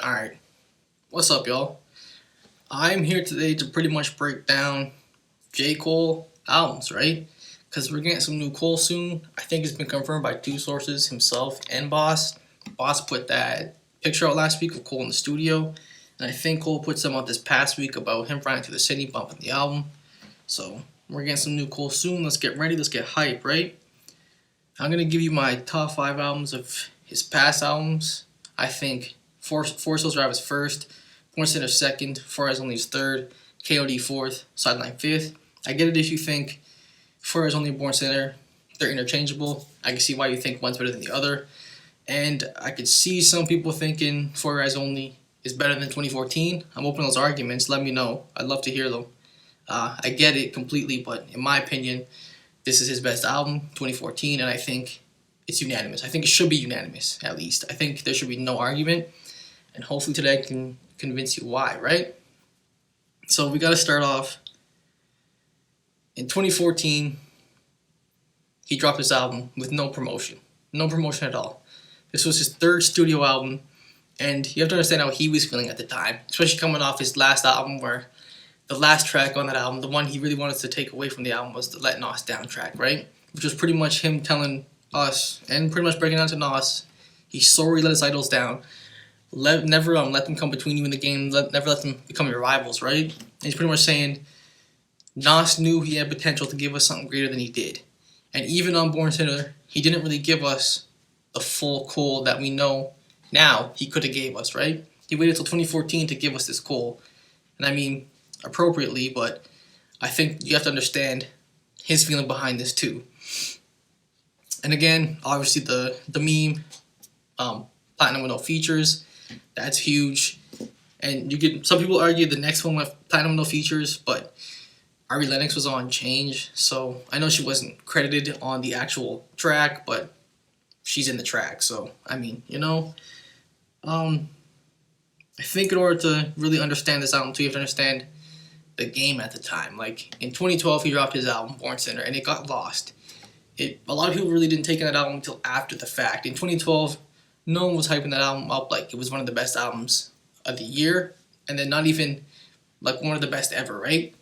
Alright, what's up, y'all? I'm here today to pretty much break down J.Cole albums, right? Because we're getting some new Cole soon. I think it's been confirmed by two sources, himself and Boss. Boss put that picture out last week of Cole in the studio, and I think Cole put some out this past week about him riding to the city, bumping the album. So, we're getting some new Cole soon. Let's get ready, let's get hype, right? I'm going to give you my top 5 albums of his past albums. I think Forest Hills Drive is first, Born Center second, Far As Only is third, KOD fourth, Sideline fifth. I get it if you think Far As Only and Born Center, they're interchangeable. I can see why you think one's better than the other. And I could see some people thinking Far As Only is better than 2014. I'm open to those arguments. Let me know. I'd love to hear them. I get it completely, but in my opinion, this is his best album, 2014, and I think it's unanimous. I think it should be unanimous, at least. I think there should be no argument, and hopefully today I can convince you why, right? So we got to start off. In 2014, he dropped his album with no promotion. No promotion at all. This was his third studio album, and you have to understand how he was feeling at the time, especially coming off his last album where the last track on that album, the one he really wanted to take away from the album, was the Let Nos Down track, right? Which was pretty much him telling us, and pretty much breaking down to Nos, he's sorry he let his idols down. Never let them come between you in the game. Never let them become your rivals, right? And he's pretty much saying Nas knew he had potential to give us something greater than he did. And even on Born Center, he didn't really give us the full Cole that we know now he could have gave us, right? He waited till 2014 to give us this Cole. And I mean, appropriately, but I think you have to understand his feeling behind this too. And again, obviously the meme, platinum with no features, that's huge. And you could, some people argue the next one with platinum with no features, but Ari Lennox was on Change, so I know she wasn't credited on the actual track, but she's in the track. So I mean, I think in order to really understand this album too, you have to understand the game at the time. Like in 2012, he dropped his album Born Center, and it got lost. A lot of people really didn't take in that album until after the fact. In 2012, no one was hyping that album up like it was one of the best albums of the year, and then not even like one of the best ever, right?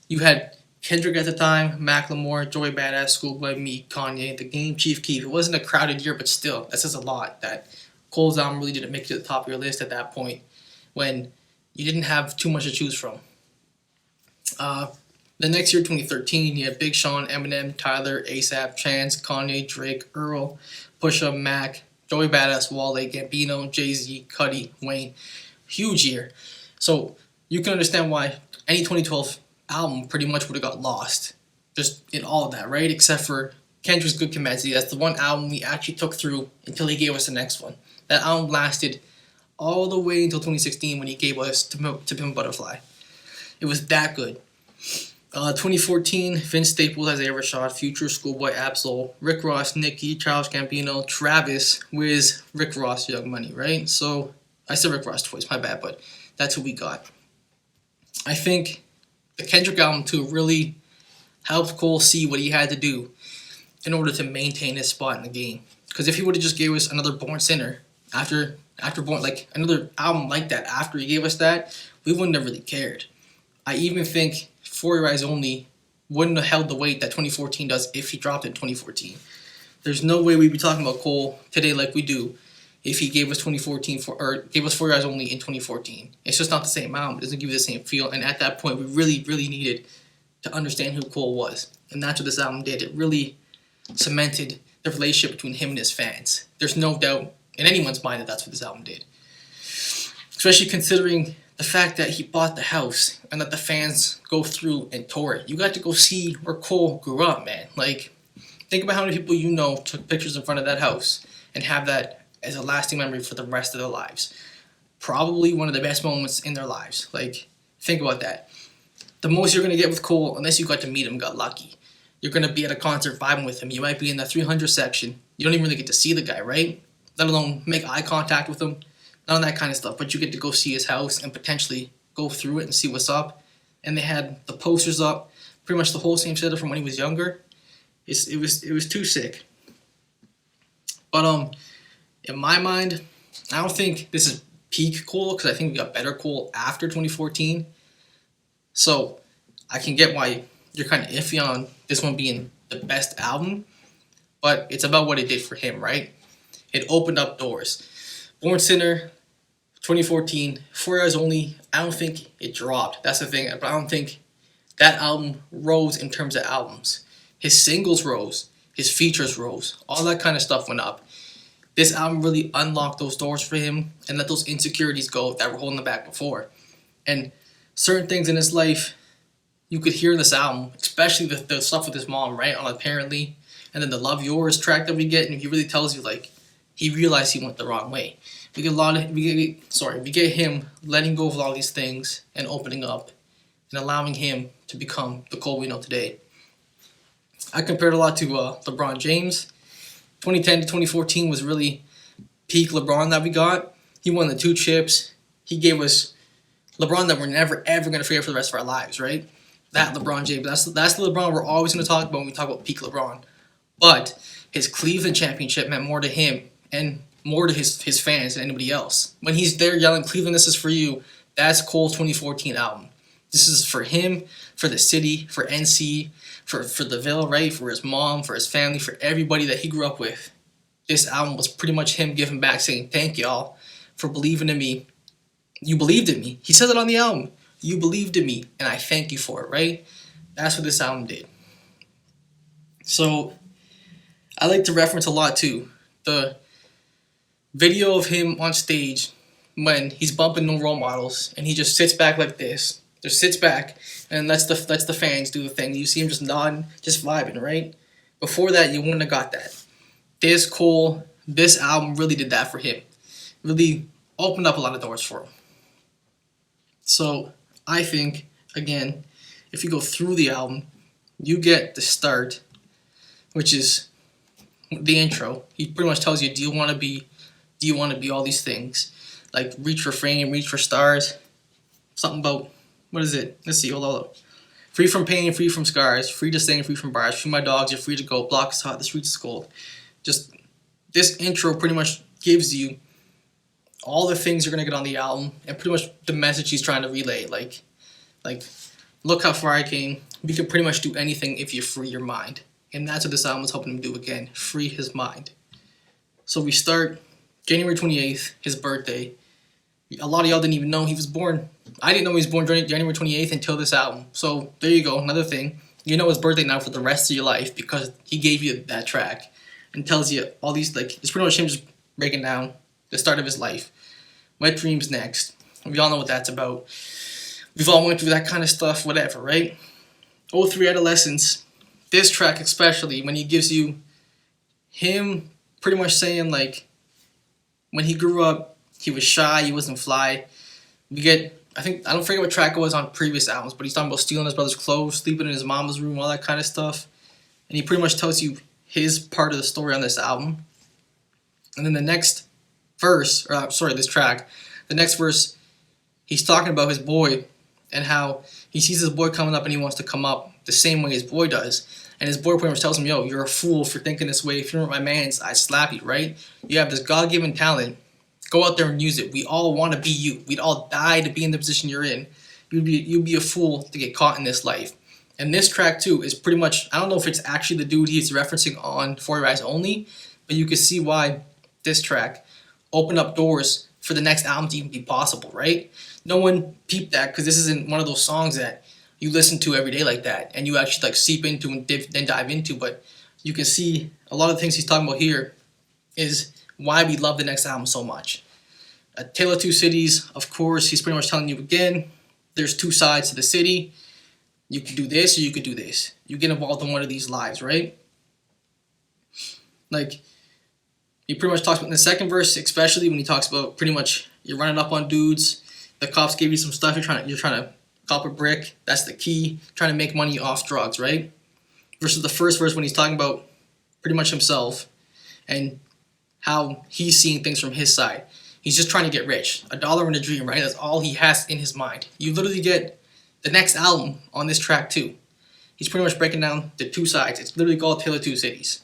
You had Kendrick at the time, Macklemore, Joey Badass, Schoolboy, Meek, Kanye, The Game, Chief Keef. It wasn't a crowded year, but still, that says a lot that Cole's album really didn't make it to the top of your list at that point when you didn't have too much to choose from. The next year, 2013, you had Big Sean, Eminem, Tyler, ASAP, Chance, Kanye, Drake, Earl, Pusha, Mac, Joey Badass, Wale, Gambino, Jay-Z, Cudi, Wayne. Huge year. So you can understand why any 2012 album pretty much would have got lost just in all of that, right? Except for Kendrick's Good Kid, that's the one album we actually took through until he gave us the next one. That album lasted all the way until 2016 when he gave us To Pimp Butterfly. It was that good. 2014, Vince Staples, Isaiah Rashad, Future, Schoolboy, Absol, Rick Ross, Nicki, Charles Gambino, Travis, Wiz, Rick Ross, Young Money, right? So, I said Rick Ross twice, my bad, but that's who we got. I think the Kendrick album, too, really helped Cole see what he had to do in order to maintain his spot in the game. Because if he would have just gave us another Born Center after Born, like another album like that after he gave us that, we wouldn't have really cared. I even think For Your Eyes Only wouldn't have held the weight that 2014 does if he dropped it in 2014. There's no way we'd be talking about Cole today like we do if he gave us 2014 or gave us For Your Eyes Only in 2014. It's just not the same album. It doesn't give you the same feel. And at that point, we really, really needed to understand who Cole was. And that's what this album did. It really cemented the relationship between him and his fans. There's no doubt in anyone's mind that that's what this album did. Especially considering the fact that he bought the house and that the fans go through and tour it. You got to go see where Cole grew up, man. Like, think about how many people you know took pictures in front of that house and have that as a lasting memory for the rest of their lives. Probably one of the best moments in their lives. Like, think about that. The most you're going to get with Cole, unless you got to meet him, got lucky. You're going to be at a concert vibing with him. You might be in the 300 section. You don't even really get to see the guy, right? Let alone make eye contact with him. None of that kind of stuff, but you get to go see his house and potentially go through it and see what's up. And they had the posters up, pretty much the whole same setup from when he was younger. It was too sick. But in my mind, I don't think this is peak Cole because I think we got better Cole after 2014. So I can get why you're kind of iffy on this one being the best album, but it's about what it did for him, right? It opened up doors. Born Sinner, 2014, 4 Hours Only. I don't think it dropped. That's the thing. But I don't think that album rose in terms of albums. His singles rose. His features rose. All that kind of stuff went up. This album really unlocked those doors for him and let those insecurities go that were holding him back before. And certain things in his life, you could hear in this album, especially the stuff with his mom, right? On Apparently. And then the Love Yours track that we get, and he really tells you, like, he realized he went the wrong way. We get him letting go of all these things and opening up and allowing him to become the Cole we know today. I compared a lot to LeBron James. 2010 to 2014 was really peak LeBron that we got. He won the 2 chips. He gave us LeBron that we're never ever gonna forget for the rest of our lives, right? That LeBron James. That's the LeBron we're always gonna talk about when we talk about peak LeBron. But his Cleveland championship meant more to him and more to his fans than anybody else. When he's there yelling, "Cleveland, this is for you," that's Cole's 2014 album. This is for him, for the city, for NC, for the Ville, right? For his mom, for his family, for everybody that he grew up with. This album was pretty much him giving back, saying, "Thank y'all for believing in me. You believed in me." He says it on the album. "You believed in me, and I thank you for it," right? That's what this album did. So I like to reference a lot too the video of him on stage when he's bumping No Role Models and he just sits back like this, just sits back and lets the fans do the thing. You see him just nodding, just vibing, right? Before that, you wouldn't have got that. This album really did that for him. Really opened up a lot of doors for him. So I think, again, if you go through the album, you get the start, which is the intro. He pretty much tells you, do you want to be all these things? Like reach for fame, reach for stars. Something about, what is it? Let's see, hold on. Free from pain, free from scars, free to sing, free from bars, free my dogs, you're free to go, block is hot, the streets is cold. Just, this intro pretty much gives you all the things you're going to get on the album and pretty much the message he's trying to relay. Like, look how far I came. We can pretty much do anything if you free your mind. And that's what this album is helping him do again, free his mind. So we start January 28th, his birthday. A lot of y'all didn't even know he was born. I didn't know he was born January 28th until this album. So there you go, another thing. You know his birthday now for the rest of your life because he gave you that track and tells you all these, like, it's pretty much him just breaking down the start of his life. Wet Dreams next. We all know what that's about. We've all went through that kind of stuff, whatever, right? 03 Adolescence. This track especially, when he gives you him pretty much saying, like, when he grew up, he was shy, he wasn't fly. We get, I don't forget what track it was on previous albums, but he's talking about stealing his brother's clothes, sleeping in his mama's room, all that kind of stuff. And he pretty much tells you his part of the story on this album. And then the next verse, this track, the next verse, he's talking about his boy and how he sees his boy coming up and he wants to come up the same way his boy does. And his boy pretty much tells him, "Yo, you're a fool for thinking this way. If you weren't my mans, I'd slap you," right? You have this God-given talent. Go out there and use it. We all want to be you. We'd all die to be in the position you're in. You'd be a fool to get caught in this life. And this track, too, is pretty much, I don't know if it's actually the dude he's referencing on For Your Eyes Only, but you can see why this track opened up doors for the next album to even be possible, right? No one peeped that because this isn't one of those songs that you listen to every day like that and you actually like seep into and then dive into. But you can see a lot of the things he's talking about here is why we love the next album so much. A Tale of Two Cities, of course, he's pretty much telling you again, there's two sides to the city. You could do this or you could do this. You get involved in one of these lives, right? Like, he pretty much talks about in the second verse, especially when he talks about pretty much you're running up on dudes, the cops gave you some stuff, you're trying to cop a brick, that's the key, trying to make money off drugs, right? Versus the first verse when he's talking about pretty much himself and how he's seeing things from his side. He's just trying to get rich. $1 and a dream, right? That's all he has in his mind. You literally get the next album on this track too. He's pretty much breaking down the two sides. It's literally called Tale of Two Cities.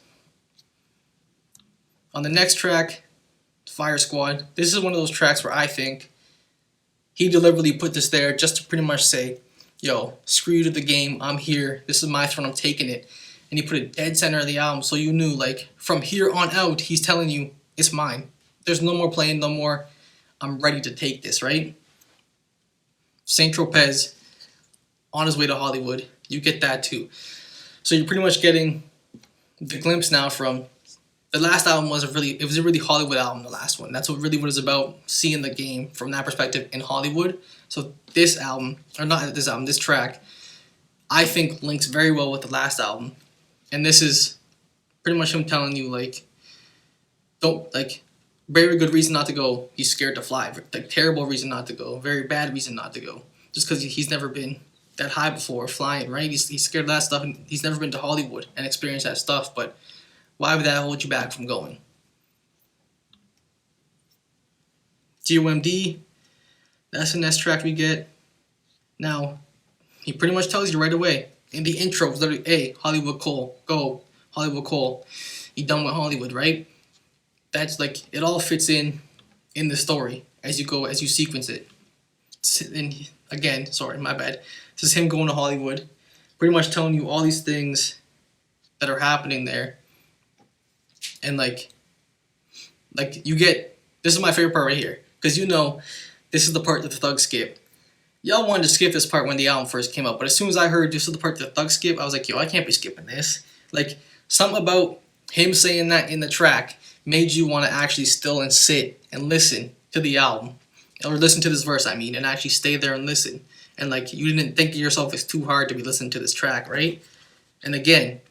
On the next track, Fire Squad. This is one of those tracks where I think he deliberately put this there just to pretty much say, yo, screw you to the game, I'm here, this is my throne, I'm taking it. And he put it dead center of the album, so you knew, like, from here on out, he's telling you, it's mine. There's no more playing, no more, I'm ready to take this, right? St. Tropez, on his way to Hollywood, you get that too. So you're pretty much getting the glimpse now from the last album was a really Hollywood album, the last one. That's what really what it's about, seeing the game from that perspective in Hollywood. So this album, or not this album, this track, I think links very well with the last album. And this is pretty much him telling you, like, don't, like, very good reason not to go. He's scared to fly. Like, terrible reason not to go. Very bad reason not to go. Just because he's never been that high before flying, right? He's scared of that stuff, and he's never been to Hollywood and experienced that stuff. But why would that hold you back from going? GOMD, that's the next track we get. Now, he pretty much tells you right away. In the intro, it's literally, hey, Hollywood Cole, go, Hollywood Cole. You done with Hollywood, right? That's like, it all fits in the story as you go, as you sequence it. And again, sorry, my bad. This is him going to Hollywood, pretty much telling you all these things that are happening there. And like you get, this is my favorite part right here, because you know, this is the part that the thugs skip. Y'all wanted to skip this part when the album first came out, but as soon as I heard this is the part that the thugs skip, I was like, yo, I can't be skipping this. Like, something about him saying that in the track made you want to actually still and sit and listen to the album, or listen to this verse, I mean, and actually stay there and listen. And like, you didn't think of yourself it's too hard to be listening to this track, right? And again,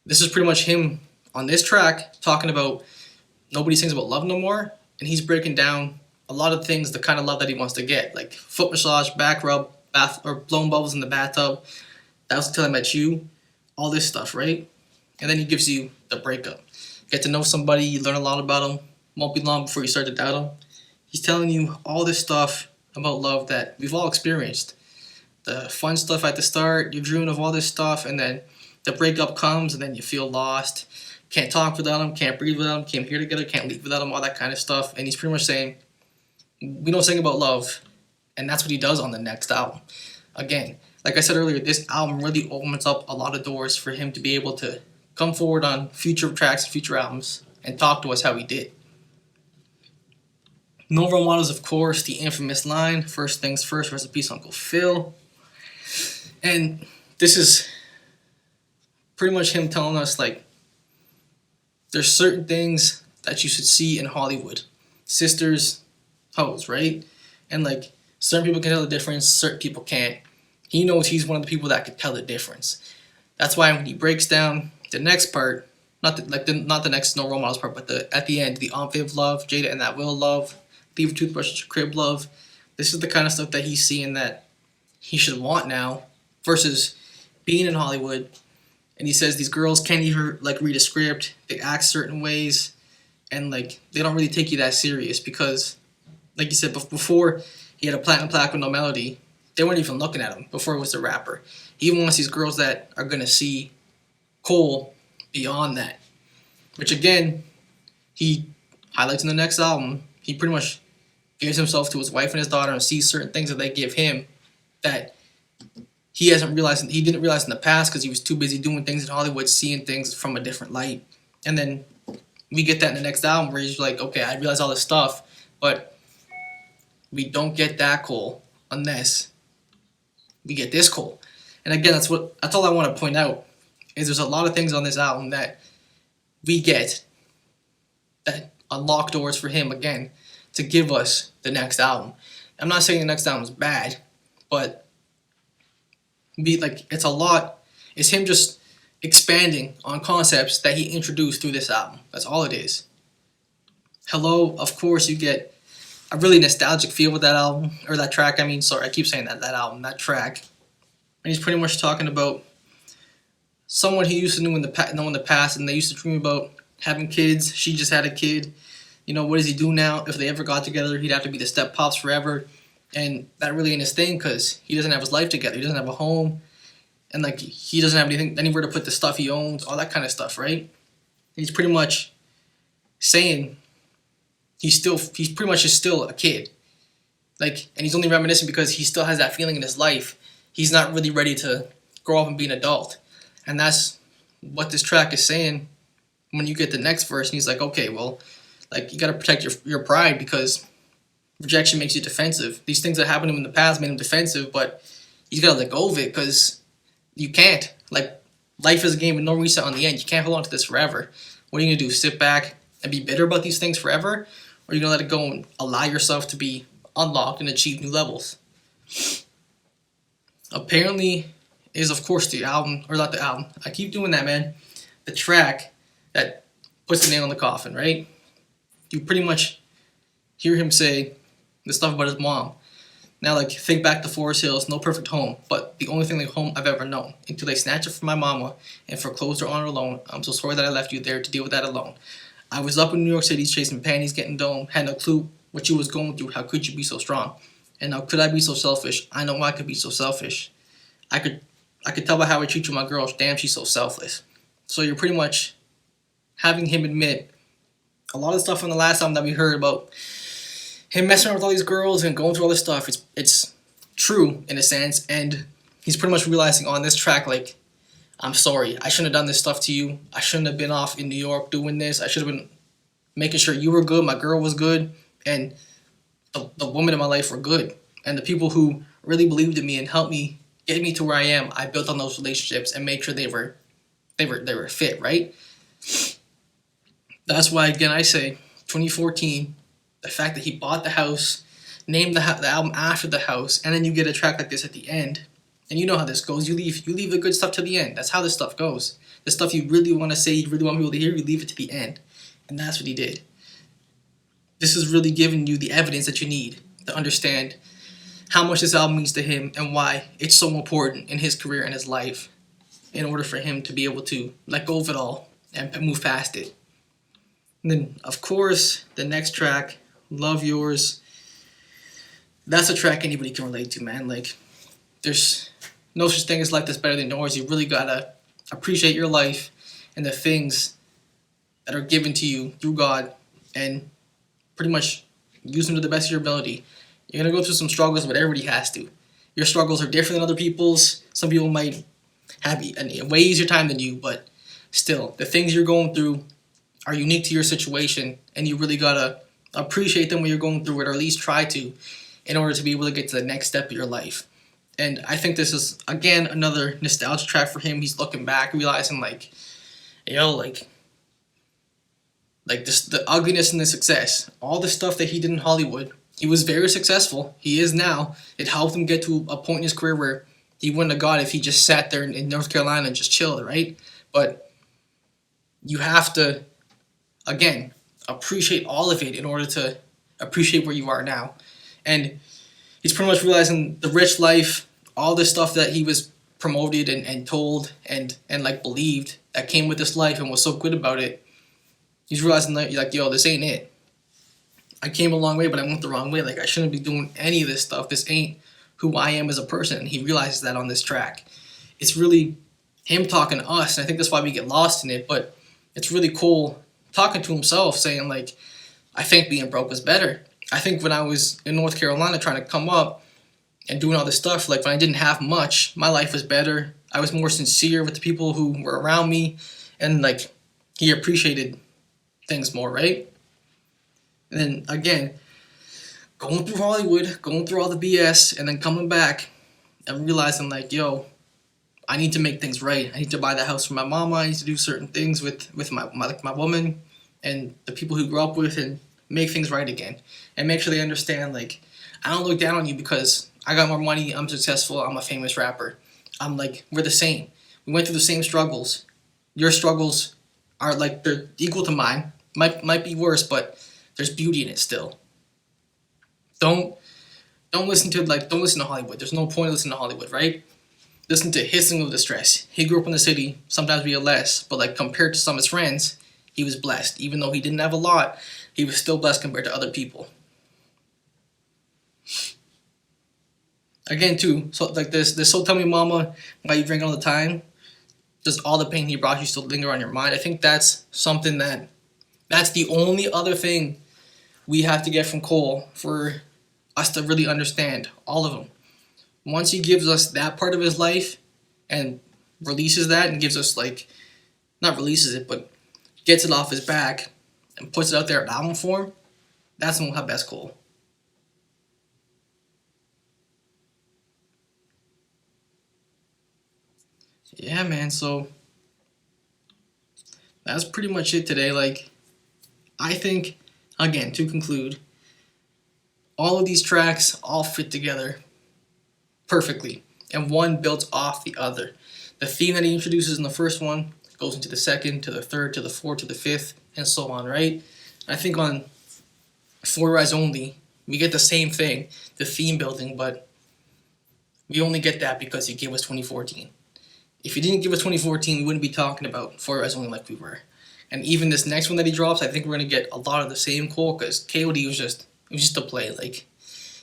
this is pretty much him on this track talking about nobody sings about love no more, and he's breaking down a lot of things, the kind of love that he wants to get, like foot massage, back rub, bath, or blown bubbles in the bathtub. That was until I met you. All this stuff, right? And then he gives you the breakup. Get to know somebody, you learn a lot about them. Won't be long before you start to doubt them. He's telling you all this stuff about love that we've all experienced. The fun stuff at the start, you're dreaming of all this stuff, and then the breakup comes, and then you feel lost. Can't talk without him, can't breathe without him, can't hear together, can't leave without him, all that kind of stuff. And he's pretty much saying, we don't sing about love, and that's what he does on the next album. Again, like I said earlier, this album really opens up a lot of doors for him to be able to come forward on future tracks and future albums and talk to us how he did. No Role Models, of course, the infamous line, first things first, rest in peace, Uncle Phil. And this is pretty much him telling us, like, there's certain things that you should see in Hollywood. Sisters, hoes, right? And like, certain people can tell the difference, certain people can't. He knows he's one of the people that can tell the difference. That's why when he breaks down the next part, not the next No Role Models part, but at the end, the Aunt Viv love, Jada and that Will love, leave a toothbrush at your crib love. This is the kind of stuff that he's seeing that he should want now, versus being in Hollywood. And he says these girls can't even like read a script, they act certain ways, and like they don't really take you that serious because, like you said, before he had a platinum plaque with no melody, they weren't even looking at him before he was a rapper. He wants these girls that are gonna see Cole beyond that, which again, he highlights in the next album. He pretty much gives himself to his wife and his daughter and sees certain things that they give him that he hasn't realized, he didn't realize in the past because he was too busy doing things in Hollywood, seeing things from a different light. And then we get that in the next album where he's like, okay, I realize all this stuff, but we don't get that Cole unless we get this Cole. And again, that's all I want to point out, is there's a lot of things on this album that we get that unlock doors for him again to give us the next album. I'm not saying the next album is bad, but it's a lot. It's him just expanding on concepts that he introduced through this album. That's all it is. Hello, of course, you get a really nostalgic feel with that album, or that track. I mean, sorry, I keep saying that album, that track. And he's pretty much talking about someone he used to know in the past, and they used to dream about having kids. She just had a kid. You know, what does he do now? If they ever got together, he'd have to be the step pops forever. And that really ain't his thing because he doesn't have his life together. He doesn't have a home. And, like, he doesn't have anywhere to put the stuff he owns, all that kind of stuff, right? He's pretty much saying he's pretty much just still a kid. Like, and he's only reminiscing because he still has that feeling in his life. He's not really ready to grow up and be an adult. And that's what this track is saying when you get the next verse. And he's like, okay, well, like, you got to protect your pride because rejection makes you defensive. These things that happened to him in the past made him defensive, but he's got to let go of it because you can't. Like, life is a game with no reset on the end. You can't hold on to this forever. What are you going to do? Sit back and be bitter about these things forever? Or are you going to let it go and allow yourself to be unlocked and achieve new levels? Apparently is, of course, the album, or not the album. I keep doing that, man. The track that puts the nail in the coffin, right? You pretty much hear him say the stuff about his mom. Now, like, think back to Forest Hills, no perfect home, but the only thing like home I've ever known. Until they snatch it from my mama and foreclosed her on her alone. I'm so sorry that I left you there to deal with that alone. I was up in New York City chasing panties, getting dome, had no clue what you was going through. How could you be so strong? And how could I be so selfish? I know I could be so selfish. I could tell by how I treat you, my girl. Damn, she's so selfless. So you're pretty much having him admit a lot of stuff from the last album that we heard about him messing around with all these girls and going through all this stuff. It's true in a sense, and he's pretty much realizing on this track, like, I'm sorry, I shouldn't have done this stuff to you. I shouldn't have been off in New York doing this. I should have been making sure you were good, my girl was good, and the women in my life were good. And the people who really believed in me and helped me get me to where I am, I built on those relationships and made sure they were fit, right? That's why, again, I say 2014, the fact that he bought the house, named the album after the house, and then you get a track like this at the end. And you know how this goes. You leave the good stuff to the end. That's how this stuff goes. The stuff you really want to say, you really want people to hear, you leave it to the end. And that's what he did. This is really giving you the evidence that you need to understand how much this album means to him and why it's so important in his career and his life in order for him to be able to let go of it all and move past it. And then, of course, the next track, Love Yours. That's a track anybody can relate to, man. Like, there's no such thing as life that's better than yours. You really gotta appreciate your life and the things that are given to you through God and pretty much use them to the best of your ability. You're gonna go through some struggles, but everybody has to. Your struggles are different than other people's. Some people might have a way easier time than you, but still, the things you're going through are unique to your situation, and you really gotta appreciate them when you're going through it, or at least try to, in order to be able to get to the next step of your life. And I think this is, again, another nostalgia track for him. He's looking back, realizing, like, yo, like this, the ugliness and the success, all the stuff that he did in Hollywood. He was very successful. He is now. It helped him get to a point in his career where he wouldn't have got if he just sat there in North Carolina and just chilled, right? But you have to, again, appreciate all of it in order to appreciate where you are now. And he's pretty much realizing the rich life, all this stuff that he was promoted and told and like believed that came with this life and was so good about it. He's realizing that, like, yo, this ain't it. I came a long way, but I went the wrong way. Like, I shouldn't be doing any of this stuff. This ain't who I am as a person. And he realizes that on this track. It's really him talking to us, and I think that's why we get lost in it. But it's really cool talking to himself, saying, like, I think being broke was better. I think when I was in North Carolina trying to come up and doing all this stuff, like, when I didn't have much, my life was better. I was more sincere with the people who were around me, and, like, he appreciated things more, right? And then, again, going through Hollywood, going through all the BS, and then coming back and realizing, like, yo, I need to make things right. I need to buy the house for my mama. I need to do certain things with my woman and the people who grew up with, and make things right again. And make sure they understand, like, I don't look down on you because I got more money, I'm successful, I'm a famous rapper. I'm like, we're the same. We went through the same struggles. Your struggles are, like, they're equal to mine. Might be worse, but there's beauty in it still. Don't listen to Hollywood. There's no point in listening to Hollywood, right? Listen to his single Distress. He grew up in the city. Sometimes we had less, but, like, compared to some of his friends, he was blessed. Even though he didn't have a lot, he was still blessed compared to other people. Again, too, so like this So Tell Me Mama, Why You Drink All the Time, does all the pain he brought you still linger on your mind? I think that's something that's the only other thing we have to get from Cole for us to really understand all of them. Once he gives us that part of his life and releases that and gives us, like, not releases it, but gets it off his back and puts it out there in album form, that's when we'll have best Cole. Yeah, man, so that's pretty much it today. Like, I think, again, to conclude, all of these tracks all fit together perfectly, and one builds off the other. The theme that he introduces in the first one goes into the second, to the third, to the fourth, to the fifth, and so on, right? I think on For Rise Only, we get the same thing, the theme building, but we only get that because he gave us 2014. If he didn't give us 2014, we wouldn't be talking about For Rise Only like we were. And even this next one that he drops, I think we're going to get a lot of the same Cole, because KOD was just a play. Like,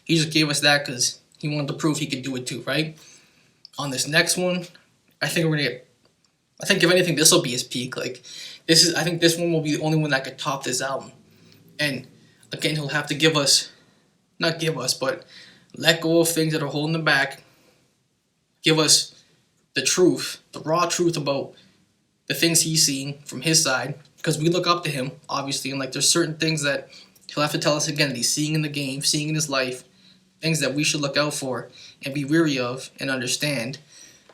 he just gave us that because he wanted to prove he could do it too, right? On this next one, I think we're going to get, I think if anything, this will be his peak. Like, I think this one will be the only one that could top this album. And again, he'll have to not give us, but let go of things that are holding him back. Give us the truth, the raw truth about the things he's seen from his side, because we look up to him, obviously, and like there's certain things that he'll have to tell us again that he's seeing in the game, seeing in his life, things that we should look out for and be weary of and understand.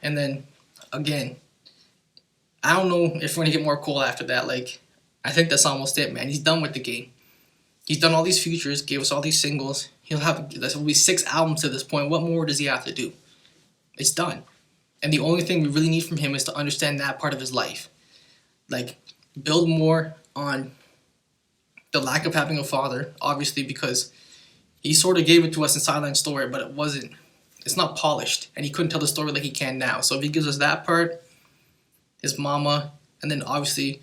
And then, again, I don't know if we're going to get more Cole after that. Like, I think that's almost it, man. He's done with the game. He's done all these features, gave us all these singles. There'll be 6 albums to this point. What more does he have to do? It's done. And the only thing we really need from him is to understand that part of his life. Like, build more on the lack of having a father, obviously, because he sort of gave it to us in Silent Story, but it's not polished, and he couldn't tell the story like he can now. So if he gives us that part, his mama, and then obviously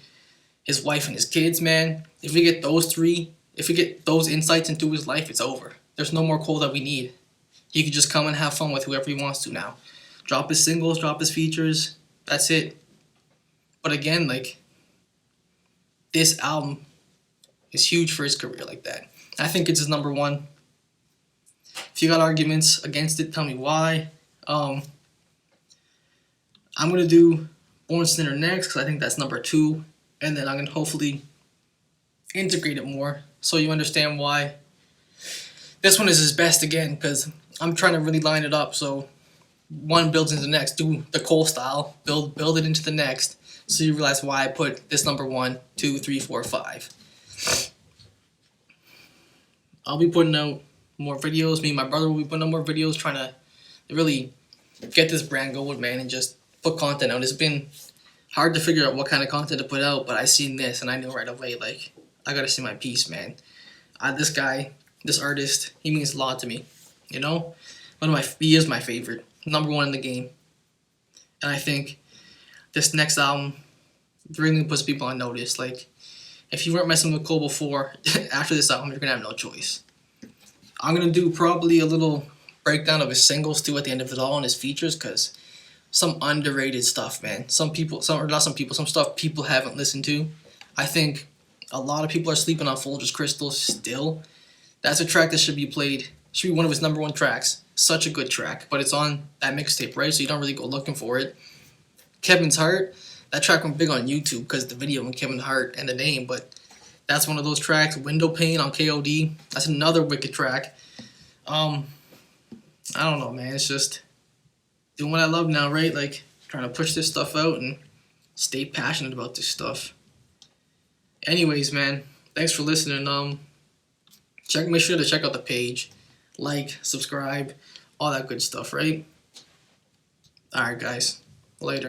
his wife and his kids, man, if we get those 3, if we get those insights into his life, it's over. There's no more Cole that we need. He could just come and have fun with whoever he wants to now. Drop his singles, drop his features, that's it. But again, like, this album is huge for his career like that. I think it's his number 1. If you got arguments against it, tell me why. I'm going to do Born Sinner next, because I think that's number 2. And then I'm going to hopefully integrate it more so you understand why this one is his best again, because I'm trying to really line it up so one builds into the next. Do the Cole style, build it into the next, so you realize why I put this number 1, 2, 3, 4, 5. I'll be putting out more videos. Me and my brother will be putting out more videos, trying to really get this brand going, man, and just put content out. It's been hard to figure out what kind of content to put out, but I seen this and I knew right away, like, I gotta see my piece, man. This guy, this artist, he means a lot to me, you know? He is my favorite, number 1 in the game. And I think this next album really puts people on notice. Like, if you weren't messing with Cole before, after this album, you're gonna have no choice. I'm gonna do probably a little breakdown of his singles too at the end of it all and his features, because some underrated stuff, man. Some stuff people haven't listened to. I think a lot of people are sleeping on Folgers Crystal still. That's a track that should be played. Should be one of his number 1 tracks. Such a good track, but it's on that mixtape, right? So you don't really go looking for it. Kevin's Heart, that track went big on YouTube because the video and Kevin Hart and the name, but that's one of those tracks. Window Pane on KOD, that's another wicked track. I don't know, man. It's just doing what I love now, right? Like, trying to push this stuff out and stay passionate about this stuff. Anyways, man, thanks for listening. Make sure to check out the page, like, subscribe, all that good stuff, right? All right, guys, later.